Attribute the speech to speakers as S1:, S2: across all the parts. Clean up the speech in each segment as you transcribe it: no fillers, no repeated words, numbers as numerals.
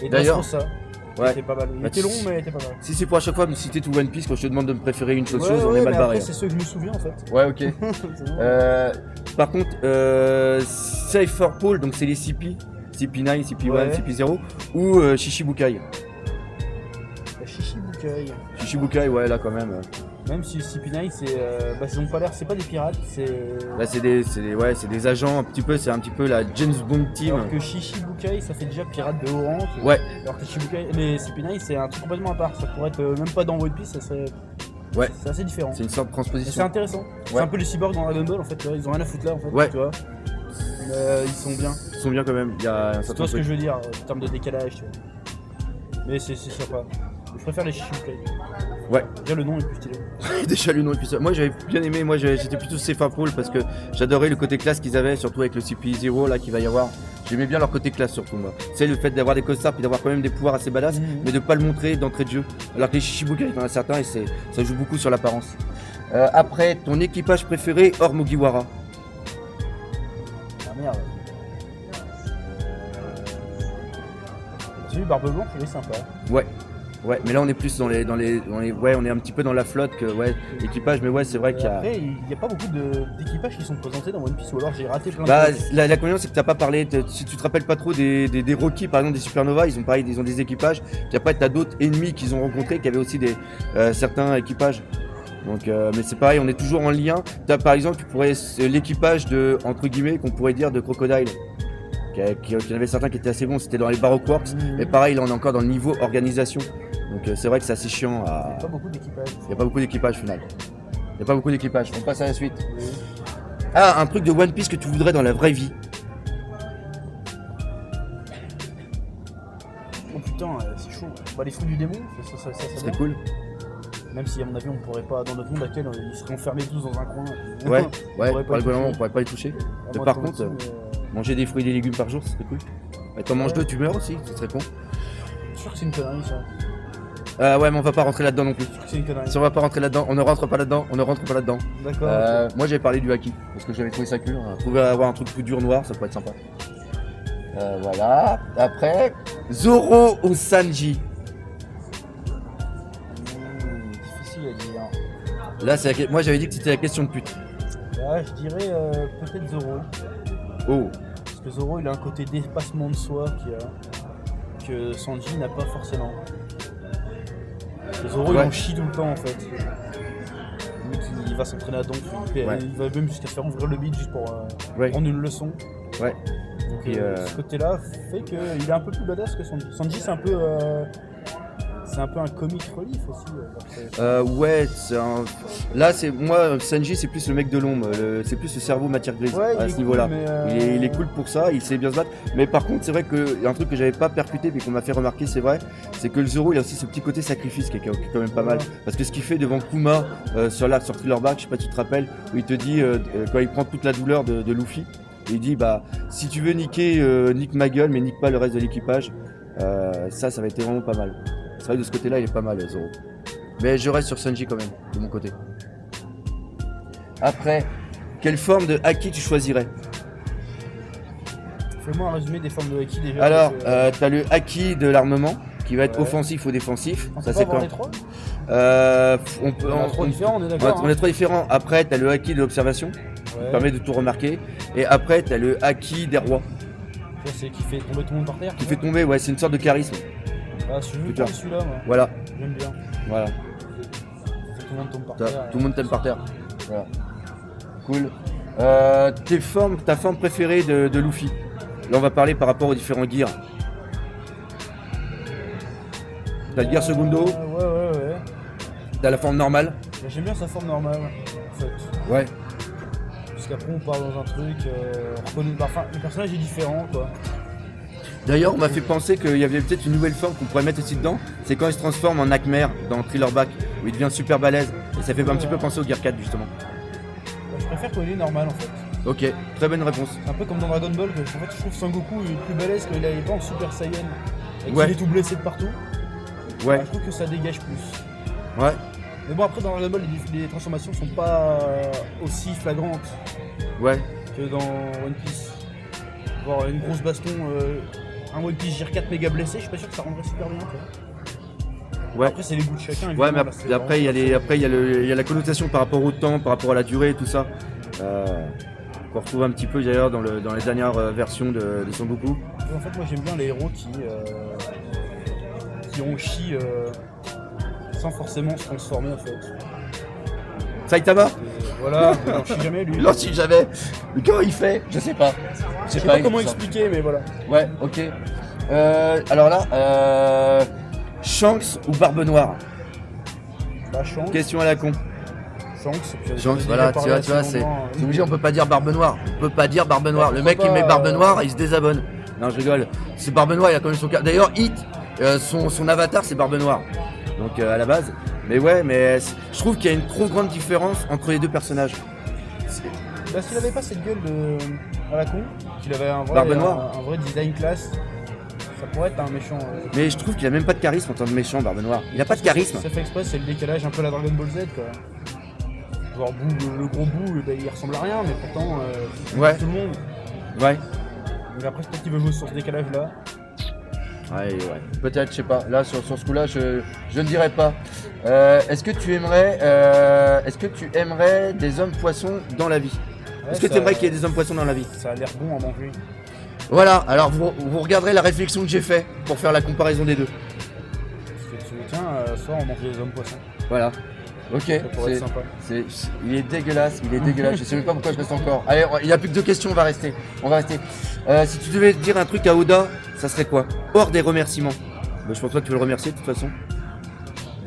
S1: Et
S2: D'ailleurs,
S1: Dressrosa.
S2: ouais.
S1: C'était pas mal. Il
S2: Bah,
S1: était long,
S2: si-
S1: mais il était pas mal.
S2: Si c'est pour à chaque fois me citer tout One Piece, quand je te demande de me préférer une seule
S1: Ouais,
S2: chose, on
S1: ouais,
S2: est mal
S1: mais
S2: barré.
S1: après, c'est ceux que je me souviens en fait.
S2: Ouais, ok.
S1: C'est bon.
S2: Par contre, Cypher Paul, donc c'est les CP, CP9, CP1,
S1: Ouais.
S2: CP0, ou Shishibukai.
S1: La Shishibukai.
S2: Shishibukai, ouais, là quand même.
S1: Même si CP9, c'est. Bah, ils ont pas l'air. C'est pas des pirates, c'est.
S2: Là, c'est des agents un petit peu, c'est un petit peu la James Bond team.
S1: Alors que Shishibukai, ça fait déjà pirate de haut rang.
S2: Ouais.
S1: Alors que Shishibukai, les CP9, c'est un truc complètement à part. Ça pourrait être même pas dans One Piece, ça serait.
S2: Ouais.
S1: C'est assez différent.
S2: C'est une sorte de
S1: Et c'est
S2: transposition.
S1: intéressant. C'est
S2: Ouais.
S1: un peu les cyborgs dans Dragon Ball en fait, tu vois, ils ont rien à foutre là en fait,
S2: Ouais.
S1: tu vois. Mais ils sont bien.
S2: Ils sont bien quand même. Il y a un
S1: C'est
S2: certain
S1: toi ce que
S2: truc.
S1: je veux dire en termes de décalage, tu vois. Mais c'est sympa. Je préfère les Shishibukai.
S2: Ouais.
S1: Déjà le nom est plus stylé.
S2: Déjà le nom et puis ça. Moi j'avais bien aimé, j'étais plutôt Cypher Paul parce que j'adorais le côté classe qu'ils avaient, surtout avec le CP0 là qu'il va y avoir. J'aimais bien leur côté classe surtout moi. C'est le fait d'avoir des costards puis d'avoir quand même des pouvoirs assez badass, mais de pas le montrer d'entrée de jeu. Alors que les Shishibukai, il y en a certains et ça joue beaucoup sur l'apparence. Après, ton équipage préféré hors Mugiwara.
S1: Ah merde. J'ai vu Barbe Blanche, il est sympa.
S2: Ouais, mais là on est plus dans les ouais, on est un petit peu dans la flotte que ouais, équipage, mais ouais, c'est vrai qu'il y a.
S1: Après, il n'y a pas beaucoup d'équipages qui sont présentés dans One Piece, ou alors j'ai raté plein de
S2: Bah,
S1: trucs.
S2: la connexion c'est que t'as pas parlé, si tu te rappelles pas trop des Rocky par exemple, des Supernova, ils ont des équipages, puis après t'as d'autres ennemis qu'ils ont rencontrés qui avaient aussi certains équipages. Donc, mais c'est pareil, on est toujours en lien. T'as par exemple, l'équipage de, entre guillemets, qu'on pourrait dire de Crocodile. Il y en avait certains qui étaient assez bons, c'était dans les Baroque Works, mais pareil, là on est encore dans le niveau organisation. Donc c'est vrai que c'est assez chiant à.
S1: Il n'y a pas beaucoup d'équipages.
S2: Il n'y a pas beaucoup d'équipage final. Il n'y a pas beaucoup d'équipage, on passe à la suite. Ah, un truc de One Piece que tu voudrais dans la vraie vie.
S1: Oh putain, c'est chaud. Bah, les fruits du démon, ça
S2: Ce serait cool.
S1: Même si à mon avis on pourrait pas, dans notre monde actuel, ils seraient enfermés tous dans un coin.
S2: Ouais,
S1: pourrait pas
S2: pour le
S1: y toucher.
S2: moment, on pourrait pas y toucher.
S1: À
S2: Mais
S1: moins
S2: par
S1: de
S2: contre,
S1: tomber dessus,
S2: manger des fruits et des légumes par jour, ce serait cool. Et t'en manges
S1: Ouais.
S2: 2, tu meurs aussi, ce serait con.
S1: Je suis sûr que c'est une connerie ça.
S2: Ouais, mais on va pas rentrer là-dedans non plus.
S1: Je suis sûr que c'est une connerie.
S2: Si on va pas rentrer là-dedans, on ne rentre pas là-dedans, on ne rentre pas là-dedans.
S1: D'accord.
S2: Moi j'avais parlé du haki, parce que j'avais trouvé ça cool. On pouvait avoir un truc plus dur noir, ça pourrait être sympa. Voilà. Après, Zoro ou Sanji.
S1: Difficile à dire.
S2: Là, moi j'avais dit que c'était la question de pute.
S1: Là, je dirais peut-être Zoro.
S2: Oh.
S1: Parce que Zoro, il a un côté dépassement de soi que Sanji n'a pas forcément. Parce que Zoro, il
S2: Ouais.
S1: en chie tout le temps en fait. Le mec, il va s'entraîner à donf, il va même jusqu'à se faire ouvrir le bide juste pour
S2: Ouais.
S1: prendre une leçon.
S2: Ouais.
S1: Donc
S2: Et
S1: ce côté-là fait qu'il est un peu plus badass que Sanji. Sanji, c'est un peu un comic relief aussi.
S2: Ouais, là c'est moi Sanji c'est plus le mec de l'ombre, c'est plus le cerveau matière grise
S1: Ouais, il
S2: à
S1: est
S2: ce
S1: cool,
S2: niveau-là.
S1: mais,
S2: Il est cool pour ça, il sait bien se battre. Mais par contre c'est vrai que y a un truc que j'avais pas percuté mais qu'on m'a fait remarquer, c'est vrai, c'est que le Zoro il a aussi ce petit côté sacrifice qui est quand même pas mal. Parce que ce qu'il fait devant Kuma sur Thriller Bark, je sais pas si tu te rappelles, où il te dit quand il prend toute la douleur de Luffy, il dit bah si tu veux niquer, nique ma gueule mais nique pas le reste de l'équipage. Ça va être vraiment pas mal. C'est vrai que de ce côté-là, il est pas mal, Zoro. Mais je reste sur Sanji quand même, de mon côté. Après, quelle forme de haki tu choisirais?
S1: Fais-moi un résumé des formes de haki déjà.
S2: Alors,
S1: parce que,
S2: t'as le haki de l'armement, qui va être
S1: Ouais.
S2: offensif ou défensif.
S1: on
S2: Ça
S1: peut
S2: c'est
S1: pas avoir
S2: quand
S1: les trois
S2: on peut.
S1: On a trois différents, on est d'accord.
S2: On est trop différents. Après, t'as le haki de l'observation,
S1: hein.
S2: qui permet de tout remarquer. Et après, t'as le haki des rois,
S1: Ça, c'est qui fait tomber tout le monde par terre.
S2: qui fait tomber. Ouais, c'est une sorte de charisme.
S1: Ah, je veux
S2: Putain.
S1: pas celui-là, moi.
S2: Voilà,
S1: J'aime bien.
S2: voilà.
S1: Tout le monde tombe par
S2: Tout
S1: terre.
S2: le monde t'aime par terre. Voilà. Cool. Ta forme préférée de Luffy. Là, on va parler par rapport aux différents gears. T'as le gear Segundo,
S1: Ouais.
S2: t'as la forme normale.
S1: J'aime bien sa forme normale, en fait.
S2: Ouais.
S1: Parce qu'après, on part dans un truc. Enfin, le personnage est différent, quoi.
S2: D'ailleurs, on m'a fait penser qu'il y avait peut-être une nouvelle forme qu'on pourrait mettre aussi dedans. C'est quand il se transforme en Akmer dans Thriller Back, où il devient super balèze. Et ça fait un petit peu penser au Gear 4, justement.
S1: Je préfère quand il est normal, en fait.
S2: Ok, très bonne réponse.
S1: C'est un peu comme dans Dragon Ball, que, en fait, je trouve Sangoku il est plus balèze quand il est pas en Super Saiyan. Et qu'il
S2: Ouais.
S1: est tout blessé de partout.
S2: Ouais,
S1: Je trouve que ça dégage plus.
S2: ouais,
S1: Mais bon, après, dans Dragon Ball, les transformations sont pas aussi flagrantes
S2: ouais.
S1: que dans One Piece. Voir une grosse baston un One Piece Gear 4 méga blessé, je suis pas sûr que ça rendrait super bien. Quoi.
S2: Ouais.
S1: Après, c'est les goûts de chacun.
S2: Ouais, mais
S1: là, c'est
S2: après, il y a la connotation par rapport au temps, par rapport à la durée et tout ça. Qu'on retrouve un petit peu d'ailleurs dans les dernières versions de Son Goku.
S1: En fait, moi j'aime bien les héros qui ont chi sans forcément se transformer en fait.
S2: Saitama
S1: Voilà, il en chie jamais lui.
S2: Il en chie jamais. Mais comment il fait? Je sais pas.
S1: Je sais pas comment expliquer, mais voilà.
S2: Ouais, ok. Alors là, Shanks ou Barbe Noire?
S1: Bah, Shanks.
S2: Question à la con.
S1: Shanks,
S2: voilà, tu vois, c'est obligé, on peut pas dire Barbe Noire. On peut pas dire Barbe Noire. Le mec il met Barbe Noire, il se désabonne. Non, je rigole. C'est Barbe Noire, il a quand même son cas. D'ailleurs, Hit, son avatar c'est Barbe Noire. Donc à la base. Mais ouais, mais je trouve qu'il y a une trop grande différence entre les deux personnages.
S1: Parce qu'il avait pas cette gueule à la con, qu'il avait un vrai design classe. Ça pourrait être un méchant.
S2: Mais je trouve qu'il a même pas de charisme en tant que méchant, Barbe Noire. Il a pas de charisme.
S1: Ça fait exprès, c'est le décalage un peu à la Dragon Ball Z quoi. Genre le gros bout, il ressemble à rien, mais pourtant
S2: ouais.
S1: Tout le monde.
S2: Ouais.
S1: Donc après peut-être qu'il veut jouer sur ce décalage là.
S2: Ouais. Peut-être, je sais pas. Là sur ce coup-là, je ne dirais pas. Est-ce que tu aimerais des hommes poissons dans la vie? Ouais, est-ce que tu aimerais qu'il y ait des hommes poissons dans la vie?
S1: Ça a l'air bon à manger.
S2: Voilà, alors vous regarderez la réflexion que j'ai fait pour faire la comparaison des deux.
S1: Tiens, soit on mange des hommes poissons.
S2: Voilà. Ok,
S1: c'est sympa.
S2: Il est dégueulasse, je sais même pas pourquoi je reste encore. Allez, il n'y a plus que 2 questions, on va rester. Si tu devais dire un truc à Oda, ça serait quoi? Hors des remerciements. Bah, je pense pas que tu veux le remercier de toute façon.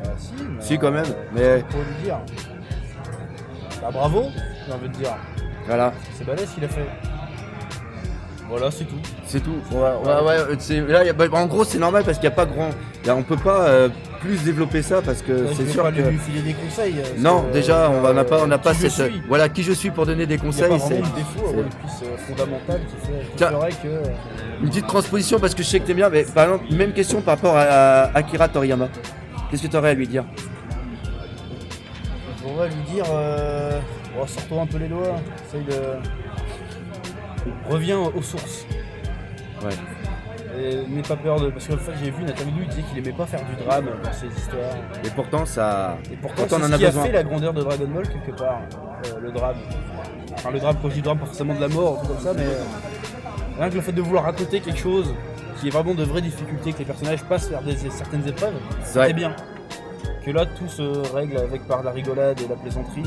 S1: Bah
S2: si quand même, mais...
S1: Pour lui dire. Bah bravo, j'ai envie de dire.
S2: Voilà.
S1: C'est balèze ce qu'il a fait. Voilà, c'est tout.
S2: C'est tout. Ouais, là, en gros, c'est normal parce qu'il n'y a pas grand. Là, on peut pas plus développer ça parce que c'est sûr que.
S1: Lui filer des conseils.
S2: Non, déjà, on n'a pas cette. Voilà, qui je suis pour donner des conseils.
S1: Il n'y a pas vraiment de défaut, One Piece fondamental qui ferait que.
S2: Une petite transposition parce que je sais que t'aimes bien, mais par exemple, même question par rapport à Akira Toriyama. Qu'est-ce que tu aurais à lui dire?
S1: J'aurais à lui dire. Sors-toi un peu les doigts. Essaye de. Reviens aux sources.
S2: Ouais.
S1: Et n'aie pas peur de. Parce que fait, j'ai vu Nathalie Lou, il disait qu'il aimait pas faire du drame dans ses histoires.
S2: Et pourtant, ça.
S1: Et pourtant c'est ce qui a fait la grandeur de Dragon Ball, quelque part. Le drame. Enfin, le drame, quand je dis drame, pas forcément de la mort, tout comme ça, mais. Rien que le fait de vouloir raconter quelque chose qui est vraiment de vraies difficultés, que les personnages passent vers certaines épreuves, c'est bien. Que là, tout se règle par la rigolade et la plaisanterie.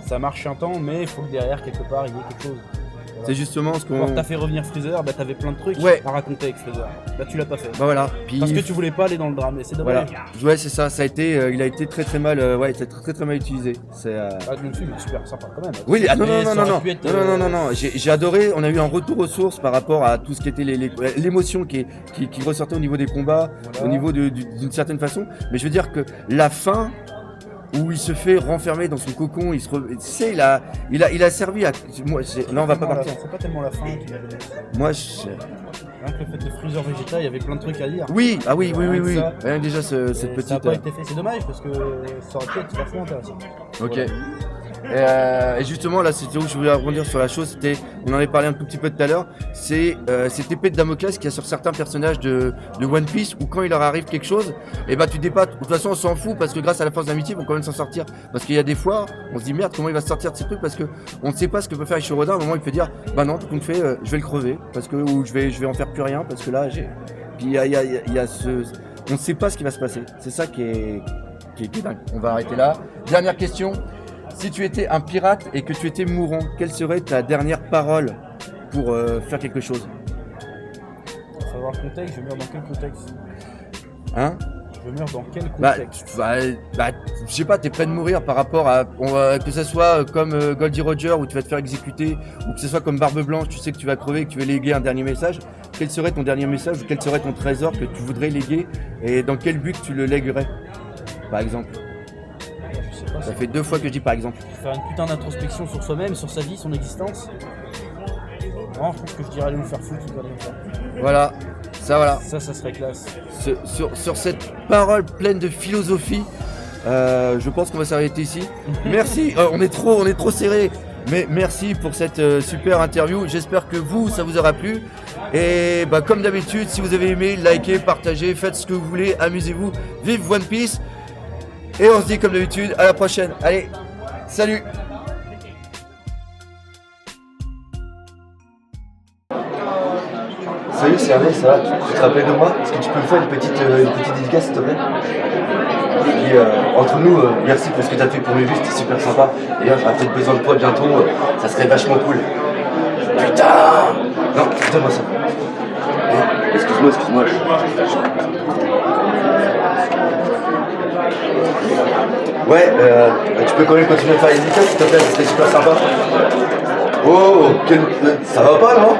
S1: Ça marche un temps, mais il faut que derrière, quelque part, il y ait quelque chose. Voilà.
S2: C'est justement ce qu'on.
S1: Quand t'as fait revenir Freezer, bah t'avais plein de trucs à raconter avec Freezer. Bah tu l'as pas fait.
S2: Bah voilà.
S1: Parce que tu voulais pas aller dans le drame, et c'est dommage.
S2: Voilà. Ouais, c'est ça. Ça a été, il a été très mal, très mal utilisé. C'est.
S1: Le film est super sympa quand même.
S2: Oui, non. J'ai adoré. On a eu un retour aux sources par rapport à tout ce qui était l'émotion qui ressortait au niveau des combats, au niveau d'une certaine façon. Mais je veux dire que la fin. Où il se fait renfermer dans son cocon, tu sais, il a servi à. Moi, non, on va pas partir.
S1: C'est pas tellement la fin qui m'avait.
S2: Moi,
S1: Rien que le fait de Freezer Vegeta, il y avait plein de trucs à dire.
S2: Oui. Rien que déjà cette petite.
S1: Ça n'a pas été fait, c'est dommage parce que ça aurait pu être vachement intéressant.
S2: Ok. Et justement, là, c'était où je voulais rebondir sur la chose. On en avait parlé un tout petit peu tout à l'heure. C'est cette épée de Damoclès qu'il y a sur certains personnages de One Piece où quand il leur arrive quelque chose, et tu débattes. De toute façon, on s'en fout parce que grâce à la force d'amitié, ils vont quand même s'en sortir. Parce qu'il y a des fois, on se dit merde, comment il va se sortir de ces trucs parce que on ne sait pas ce que peut faire Ishiroda. À un moment, il peut dire bah non, tout compte fait, je vais le crever parce que ou je vais en faire plus rien parce que là, j'ai. Puis il y a ce, on ne sait pas ce qui va se passer. C'est ça qui est dingue. On va arrêter là. Dernière question. Si tu étais un pirate et que tu étais mourant, quelle serait ta dernière parole pour faire quelque chose?
S1: Pour savoir le contexte, je meurs dans quel contexte?
S2: Hein?
S1: Je meurs dans quel contexte?
S2: Je sais pas, t'es prêt de mourir par rapport à que ça soit comme Goldie Roger où tu vas te faire exécuter ou que ce soit comme Barbe Blanche, tu sais que tu vas crever et que tu veux léguer un dernier message. Quel serait ton dernier message ou quel serait ton trésor que tu voudrais léguer et dans quel but tu le léguerais, par exemple? Ça fait 2 fois que je dis par exemple.
S1: Faire une putain d'introspection sur soi-même, sur sa vie, son existence. Non, je pense que je dirais aller nous faire foutre.
S2: Voilà, voilà.
S1: Ça serait classe.
S2: Sur cette parole pleine de philosophie, je pense qu'on va s'arrêter ici. Merci, on est trop serré. Mais merci pour cette super interview. J'espère que ça vous aura plu. Et bah, comme d'habitude, si vous avez aimé, likez, partagez, faites ce que vous voulez, amusez-vous. Vive One Piece. Et on se dit comme d'habitude, à la prochaine. Allez, salut. Salut, c'est Hervé, ça va? Tu te rappelles de moi? Est-ce que tu peux me faire une petite dédicace, s'il te plaît? Et entre nous, merci pour ce que tu as fait pour mes vues, c'était super sympa. D'ailleurs, j'aurai peut-être besoin de toi bientôt, ça serait vachement cool. Putain! Non, donne-moi ça. Excuse-moi. Ouais, tu peux quand même continuer à faire les dédicaces, s'il te plaît, c'était super sympa. Oh, ça va pas, non?